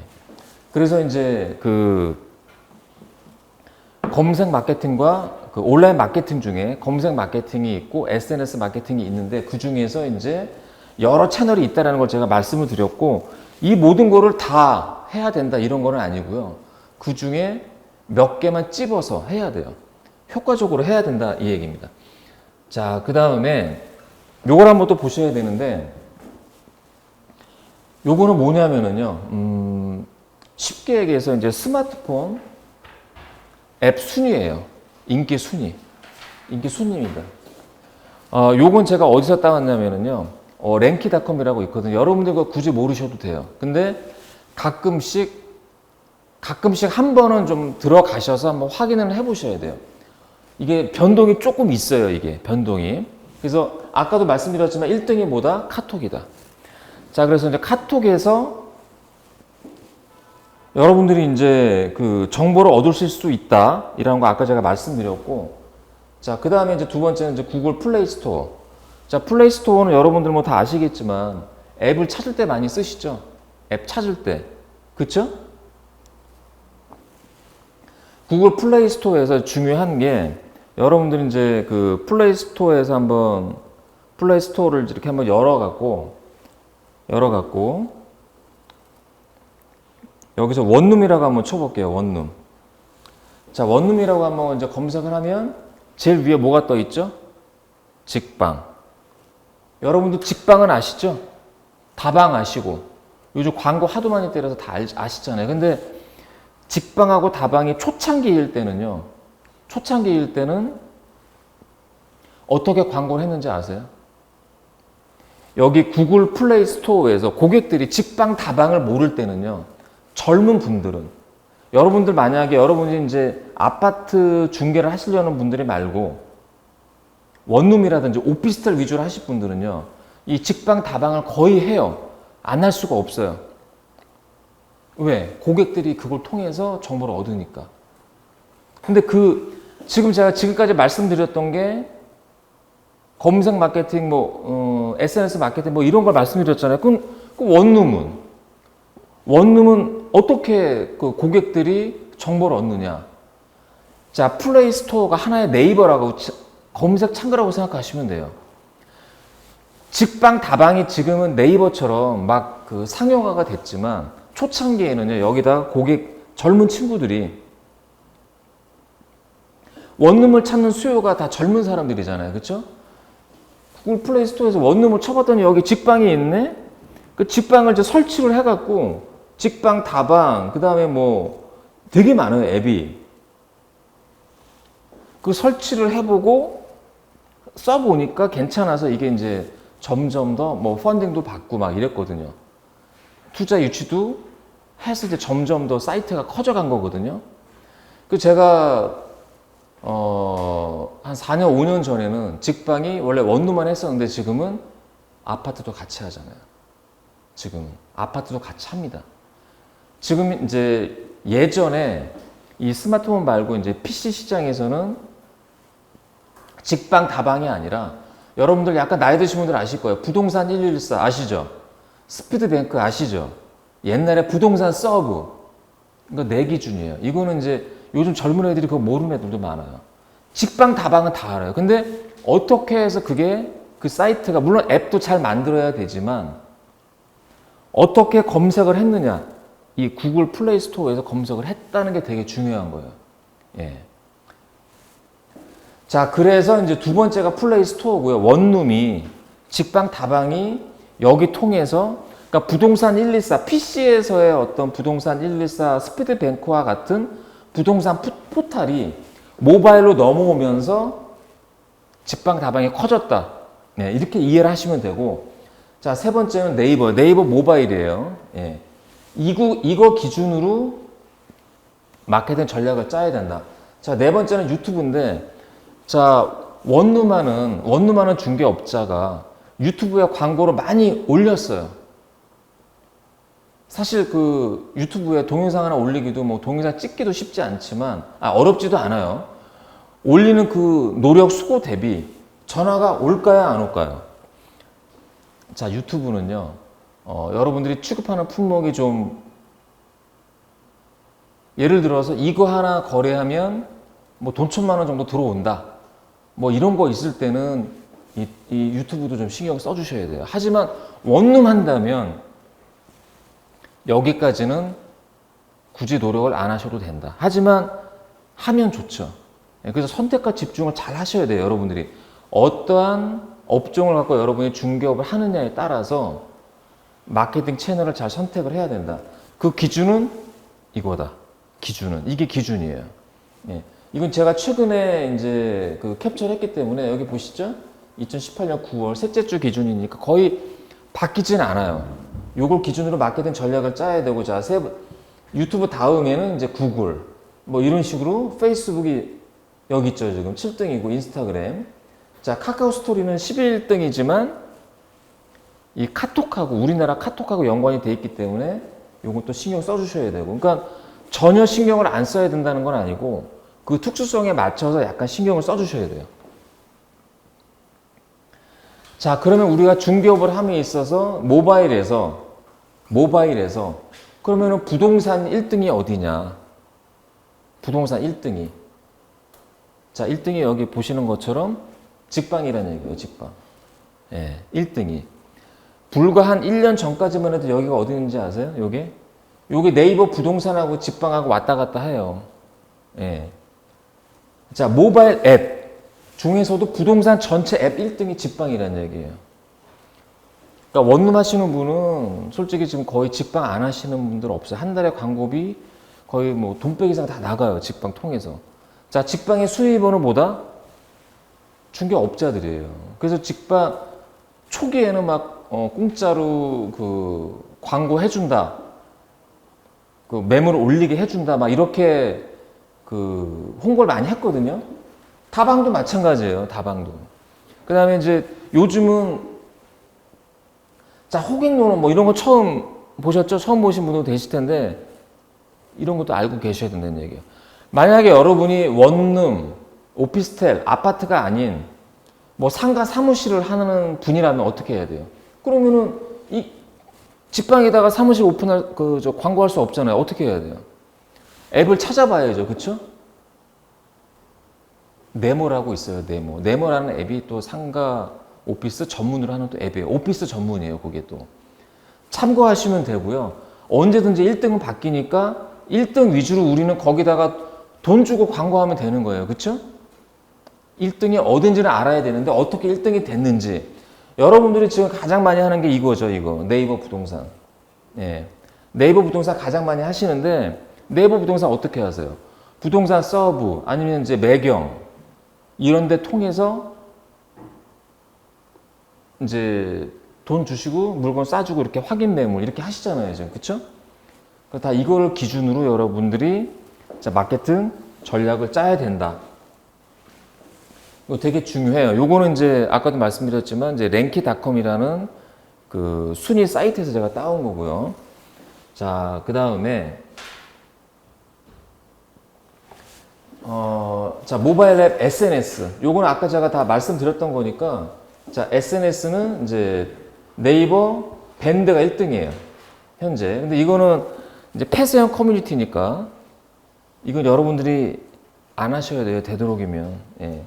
그래서 이제 그 검색 마케팅과 그 온라인 마케팅 중에 검색 마케팅이 있고 SNS 마케팅이 있는데 그 중에서 이제 여러 채널이 있다는 걸 제가 말씀을 드렸고 이 모든 거를 다 해야 된다 이런 거는 아니고요. 그 중에 몇 개만 찝어서 해야 돼요. 효과적으로 해야 된다 이 얘기입니다. 자, 그 다음에 요걸 한번 또 보셔야 되는데 요거는 뭐냐면은요. 쉽게 얘기해서 이제 스마트폰 앱 순위예요. 인기 순위입니다. 요건 제가 어디서 따왔냐면은요. 랭키닷컴이라고 있거든요. 여러분들 그거 굳이 모르셔도 돼요. 근데 가끔씩 한 번은 좀 들어가셔서 한번 확인을 해보셔야 돼요. 이게 변동이 조금 있어요. 이게 변동이. 그래서 아까도 말씀드렸지만 1등이 뭐다? 카톡이다. 자, 그래서 이제 카톡에서 여러분들이 이제 그 정보를 얻으실 수 있다. 이런 거 아까 제가 말씀드렸고. 자, 그 다음에 이제 두 번째는 이제 구글 플레이 스토어. 자, 플레이 스토어는 여러분들 뭐 다 아시겠지만 앱을 찾을 때 많이 쓰시죠? 앱 찾을 때. 그쵸? 구글 플레이 스토어에서 중요한 게 여러분들이 이제 그 플레이 스토어에서 한번 플레이 스토어를 이렇게 한번 열어갖고 여기서 원룸이라고 한번 쳐볼게요. 원룸. 자, 원룸이라고 한번 이제 검색을 하면 제일 위에 뭐가 떠 있죠? 직방. 여러분도 직방은 아시죠? 다방 아시고 요즘 광고 하도 많이 때려서 다 아시잖아요. 근데 직방하고 다방이 초창기일 때는 어떻게 광고를 했는지 아세요? 여기 구글 플레이 스토어에서 고객들이 직방, 다방을 모를 때는요, 젊은 분들은, 여러분들 만약에 여러분이 이제 아파트 중개를 하시려는 분들이 말고, 원룸이라든지 오피스텔 위주로 하실 분들은요, 이 직방, 다방을 거의 해요. 안 할 수가 없어요. 왜? 고객들이 그걸 통해서 정보를 얻으니까. 근데 지금 제가 지금까지 말씀드렸던 게 검색 마케팅, SNS 마케팅 이런 걸 말씀드렸잖아요. 그럼 원룸은 어떻게 그 고객들이 정보를 얻느냐? 자, 플레이 스토어가 하나의 네이버라고 검색 창구라고 생각하시면 돼요. 직방 다방이 지금은 네이버처럼 막 그 상용화가 됐지만 초창기에는요, 여기다 고객 젊은 친구들이 원룸을 찾는 수요가 다 젊은 사람들이잖아요. 그렇죠? 구글 플레이 스토어에서 원룸을 쳐봤더니 여기 직방이 있네? 그 직방을 이제 설치를 해갖고 직방 다방, 그 다음에 뭐 되게 많아요, 앱이. 그 설치를 해보고 써보니까 괜찮아서 이게 이제 점점 더 뭐 펀딩도 받고 막 이랬거든요. 투자 유치도 해서 이제 점점 더 사이트가 커져간 거거든요. 그 제가 한 4년, 5년 전에는 직방이 원래 원룸만 했었는데 지금은 아파트도 같이 하잖아요. 지금은 아파트도 같이 합니다. 지금 이제 예전에 이 스마트폰 말고 이제 PC 시장에서는 직방 다방이 아니라 여러분들 약간 나이 드신 분들 아실 거예요. 부동산 1114 아시죠? 스피드뱅크 아시죠? 옛날에 부동산 서브. 이거 내 기준이에요. 이거는 이제 요즘 젊은 애들이 그거 모르는 애들도 많아요. 직방 다방은 다 알아요. 근데 어떻게 해서 그게 그 사이트가 물론 앱도 잘 만들어야 되지만 어떻게 검색을 했느냐. 이 구글 플레이 스토어에서 검색을 했다는 게 되게 중요한 거예요. 예. 자, 그래서 이제 두 번째가 플레이 스토어고요. 원룸이 직방 다방이 여기 통해서 그러니까 부동산 114, PC에서의 어떤 부동산 114 스피드뱅크와 같은 부동산 포탈이 모바일로 넘어오면서 직방 다방이 커졌다. 네, 이렇게 이해를 하시면 되고, 자, 세 번째는 네이버 모바일이에요. 예. 이거 기준으로 마케팅 전략을 짜야 된다. 자, 네 번째는 유튜브인데, 자, 원룸하는 중개업자가 유튜브에 광고를 많이 올렸어요. 사실 그 유튜브에 동영상 하나 올리기도 뭐 동영상 찍기도 쉽지 않지만 어렵지도 않아요. 올리는 그 노력 수고 대비 전화가 올까요, 안 올까요? 자, 유튜브는요. 여러분들이 취급하는 품목이 좀 예를 들어서 이거 하나 거래하면 뭐 돈 1,000만 원 정도 들어온다. 뭐 이런 거 있을 때는 이 유튜브도 좀 신경 써주셔야 돼요. 하지만 원룸 한다면 여기까지는 굳이 노력을 안 하셔도 된다. 하지만 하면 좋죠. 그래서 선택과 집중을 잘 하셔야 돼요. 여러분들이 어떠한 업종을 갖고 여러분이 중개업을 하느냐에 따라서 마케팅 채널을 잘 선택을 해야 된다. 그 기준은 이거다. 이게 기준이에요. 예. 이건 제가 최근에 이제 그 캡처를 했기 때문에 여기 보시죠. 2018년 9월 셋째 주 기준이니까 거의 바뀌지는 않아요. 요걸 기준으로 마케팅 전략을 짜야 되고, 자, 유튜브 다음에는 이제 구글, 뭐 이런 식으로 페이스북이 여기 있죠. 지금 7등이고, 인스타그램. 자, 카카오 스토리는 11등이지만 이 카톡하고, 우리나라 카톡하고 연관이 돼 있기 때문에 요건 또 신경 써주셔야 되고. 그러니까 전혀 신경을 안 써야 된다는 건 아니고 그 특수성에 맞춰서 약간 신경을 써주셔야 돼요. 자, 그러면 우리가 중개업을 함에 있어서 모바일에서 그러면은 부동산 1등이 어디냐? 부동산 1등이. 자, 1등이 여기 보시는 것처럼 직방이라는 얘기예요, 직방. 예, 1등이. 불과 한 1년 전까지만 해도 여기가 어디 있는지 아세요? 요게 네이버 부동산하고 직방하고 왔다 갔다 해요. 예. 자, 모바일 앱 중에서도 부동산 전체 앱 1등이 직방이라는 얘기예요. 그러니까 원룸 하시는 분은 솔직히 지금 거의 직방 안 하시는 분들 없어요. 한 달에 광고비 거의 뭐 돈백 이상 다 나가요. 직방 통해서. 자, 직방의 수입원은 뭐다? 중개업자들이에요. 그래서 직방 초기에는 막 공짜로 그 광고 해준다. 그 매물을 올리게 해준다. 막 이렇게 그 홍보를 많이 했거든요. 다방도 마찬가지예요. 다방도. 그 다음에 이제 요즘은 자, 호객노는 뭐 이런 거 처음 보셨죠? 처음 보신 분도 계실 텐데 이런 것도 알고 계셔야 된다는 얘기예요. 만약에 여러분이 원룸, 오피스텔, 아파트가 아닌 뭐 상가 사무실을 하는 분이라면 어떻게 해야 돼요? 그러면은 이 직방에다가 사무실 오픈할 광고할 수 없잖아요. 어떻게 해야 돼요? 앱을 찾아봐야죠. 그렇죠? 네모라고 있어요. 네모라는 앱이 또 상가 오피스 전문으로 하는 또 앱이에요. 오피스 전문이에요. 그게 또 참고하시면 되고요. 언제든지 1등은 바뀌니까 1등 위주로 우리는 거기다가 돈 주고 광고하면 되는 거예요. 그렇죠? 1등이 어딘지는 알아야 되는데 어떻게 1등이 됐는지 여러분들이 지금 가장 많이 하는 게 이거죠. 이거 네이버 부동산. 예. 네이버 부동산 가장 많이 하시는데 네이버 부동산 어떻게 하세요? 부동산 서브 아니면 이제 매경 이런 데 통해서 이제 돈 주시고 물건 싸주고 이렇게 확인 매물 이렇게 하시잖아요. 지금. 그쵸? 다 이거를 기준으로 여러분들이 마케팅 전략을 짜야 된다. 이거 되게 중요해요. 요거는 이제 아까도 말씀드렸지만 이제 랭키닷컴이라는 그 순위 사이트에서 제가 따온 거고요. 자, 그 다음에 자, 모바일 앱 SNS. 요거는 아까 제가 다 말씀드렸던 거니까 자, SNS는 이제 네이버 밴드가 1등이에요. 현재. 근데 이거는 이제 폐쇄형 커뮤니티니까 이건 여러분들이 안 하셔야 돼요. 되도록이면. 예.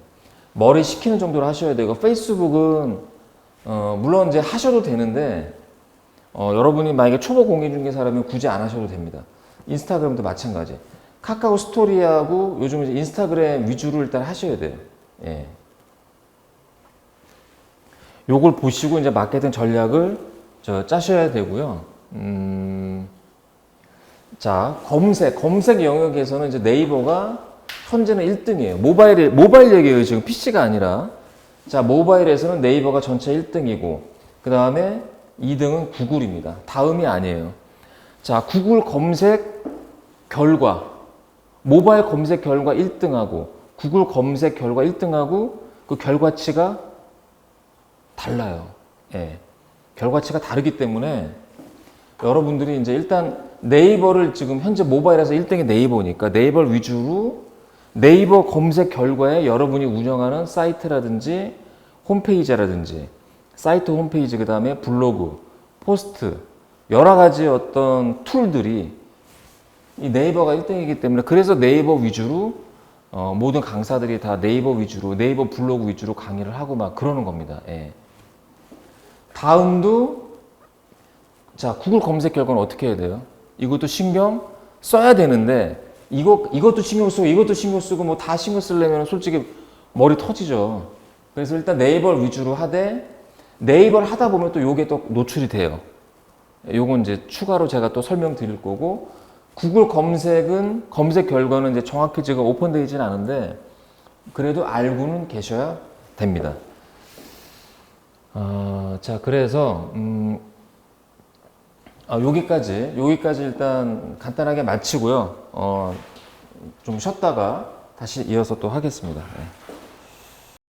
머리 식히는 정도로 하셔야 되고 페이스북은 물론 이제 하셔도 되는데 여러분이 만약에 초보 공인중개사라면 굳이 안 하셔도 됩니다. 인스타그램도 마찬가지. 카카오 스토리하고 요즘 이제 인스타그램 위주로 일단 하셔야 돼요. 예. 요걸 보시고 이제 마케팅 전략을 짜셔야 되고요. 자, 검색 영역에서는 이제 네이버가 현재는 1등이에요. 모바일 얘기예요. 지금 PC가 아니라. 자, 모바일에서는 네이버가 전체 1등이고, 그 다음에 2등은 구글입니다. 다음이 아니에요. 자, 구글 검색 결과, 모바일 검색 결과 1등하고, 구글 검색 결과 1등하고, 그 결과치가 달라요. 예. 결과치가 다르기 때문에 여러분들이 이제 일단 네이버를 지금 현재 모바일에서 1등이 네이버니까 네이버 위주로 네이버 검색 결과에 여러분이 운영하는 사이트라든지 홈페이지라든지 사이트 홈페이지 그 다음에 블로그, 포스트 여러 가지 어떤 툴들이 이 네이버가 1등이기 때문에 그래서 네이버 위주로 모든 강사들이 다 네이버 위주로 네이버 블로그 위주로 강의를 하고 막 그러는 겁니다. 예. 다음도 자 구글 검색 결과는 어떻게 해야 돼요? 이것도 신경 써야 되는데 이것도 신경 쓰고 이것도 신경 쓰고 뭐 다 신경 쓰려면 솔직히 머리 터지죠. 그래서 일단 네이버 위주로 하되 네이버를 하다 보면 또 요게 또 노출이 돼요. 요건 이제 추가로 제가 또 설명드릴 거고 구글 검색은 검색 결과는 이제 정확히 지금 오픈되어 있지는 않은데 그래도 알고는 계셔야 됩니다. 자 그래서 여기까지 일단 간단하게 마치고요. 좀 쉬었다가 다시 이어서 또 하겠습니다. 네.